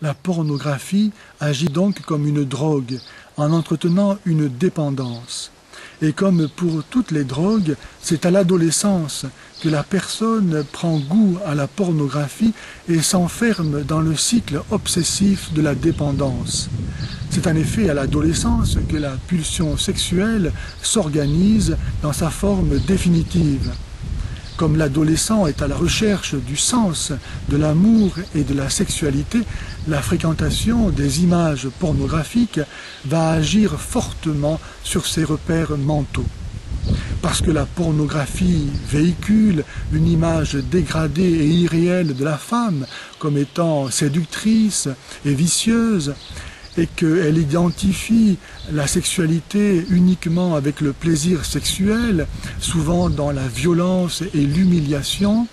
La pornographie agit donc comme une drogue, en entretenant une dépendance. Et comme pour toutes les drogues, c'est à l'adolescence que la personne prend goût à la pornographie et s'enferme dans le cycle obsessif de la dépendance. C'est en effet à l'adolescence que la pulsion sexuelle s'organise dans sa forme définitive. Comme l'adolescent est à la recherche du sens, de l'amour et de la sexualité, la fréquentation des images pornographiques va agir fortement sur ses repères mentaux. Parce que la pornographie véhicule une image dégradée et irréelle de la femme comme étant séductrice et vicieuse, et qu'elle identifie la sexualité uniquement avec le plaisir sexuel, souvent dans la violence et l'humiliation,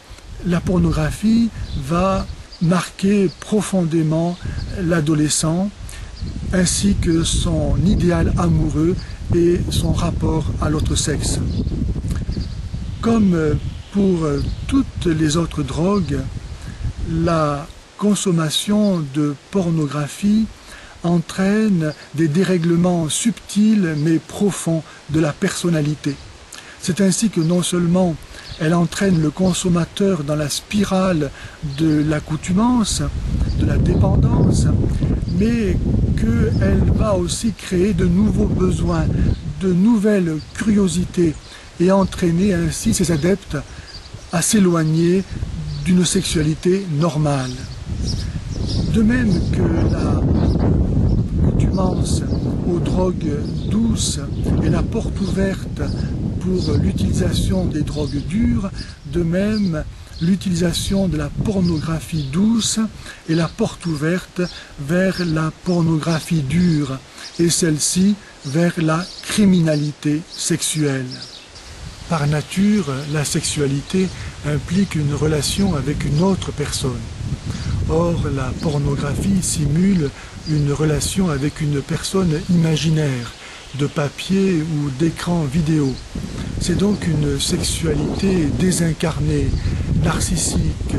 la pornographie va marquer profondément l'adolescent, ainsi que son idéal amoureux et son rapport à l'autre sexe. Comme pour toutes les autres drogues, la consommation de pornographie entraîne des dérèglements subtils mais profonds de la personnalité. C'est ainsi que non seulement elle entraîne le consommateur dans la spirale de l'accoutumance, de la dépendance, mais qu'elle va aussi créer de nouveaux besoins, de nouvelles curiosités et entraîner ainsi ses adeptes à s'éloigner d'une sexualité normale. De même que la aux drogues douces et la porte ouverte pour l'utilisation des drogues dures, de même l'utilisation de la pornographie douce est la porte ouverte vers la pornographie dure et celle-ci vers la criminalité sexuelle. Par nature, la sexualité implique une relation avec une autre personne. Or, la pornographie simule une relation avec une personne imaginaire, de papier ou d'écran vidéo. C'est donc une sexualité désincarnée, narcissique,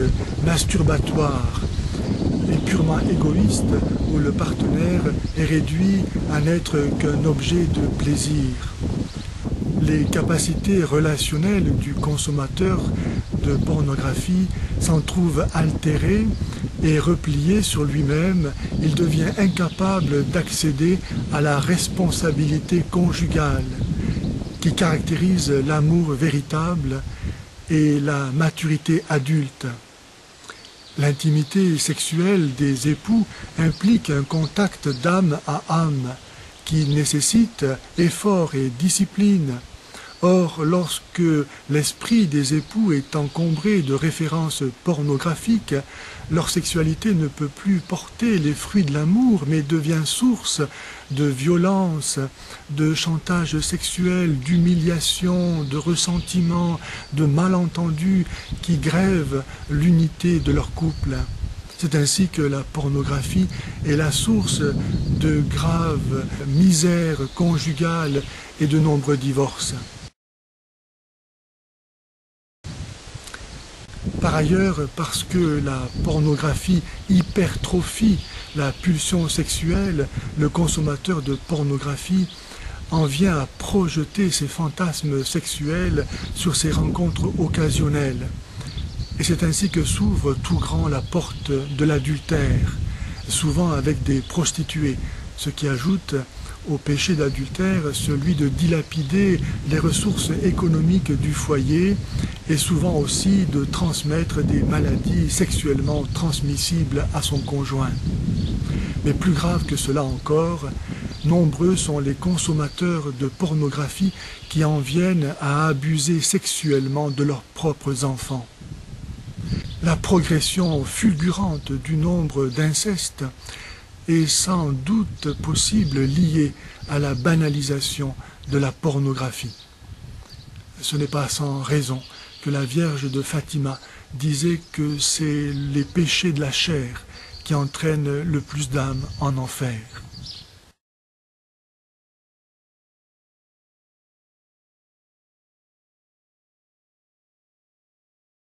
masturbatoire et purement égoïste, où le partenaire est réduit à n'être qu'un objet de plaisir. Les capacités relationnelles du consommateur de pornographie s'en trouvent altérées et replié sur lui-même, il devient incapable d'accéder à la responsabilité conjugale qui caractérise l'amour véritable et la maturité adulte. L'intimité sexuelle des époux implique un contact d'âme à âme qui nécessite effort et discipline. Or, lorsque l'esprit des époux est encombré de références pornographiques, leur sexualité ne peut plus porter les fruits de l'amour, mais devient source de violence, de chantage sexuel, d'humiliation, de ressentiment, de malentendus qui grèvent l'unité de leur couple. C'est ainsi que la pornographie est la source de graves misères conjugales et de nombreux divorces. Par ailleurs, parce que la pornographie hypertrophie la pulsion sexuelle, le consommateur de pornographie en vient à projeter ses fantasmes sexuels sur ses rencontres occasionnelles. Et c'est ainsi que s'ouvre tout grand la porte de l'adultère, souvent avec des prostituées, ce qui ajoute au péché d'adultère celui de dilapider les ressources économiques du foyer et souvent aussi de transmettre des maladies sexuellement transmissibles à son conjoint. Mais plus grave que cela encore, nombreux sont les consommateurs de pornographie qui en viennent à abuser sexuellement de leurs propres enfants. La progression fulgurante du nombre d'incestes est sans doute possible liée à la banalisation de la pornographie. Ce n'est pas sans raison que la Vierge de Fatima disait que c'est les péchés de la chair qui entraînent le plus d'âmes en enfer.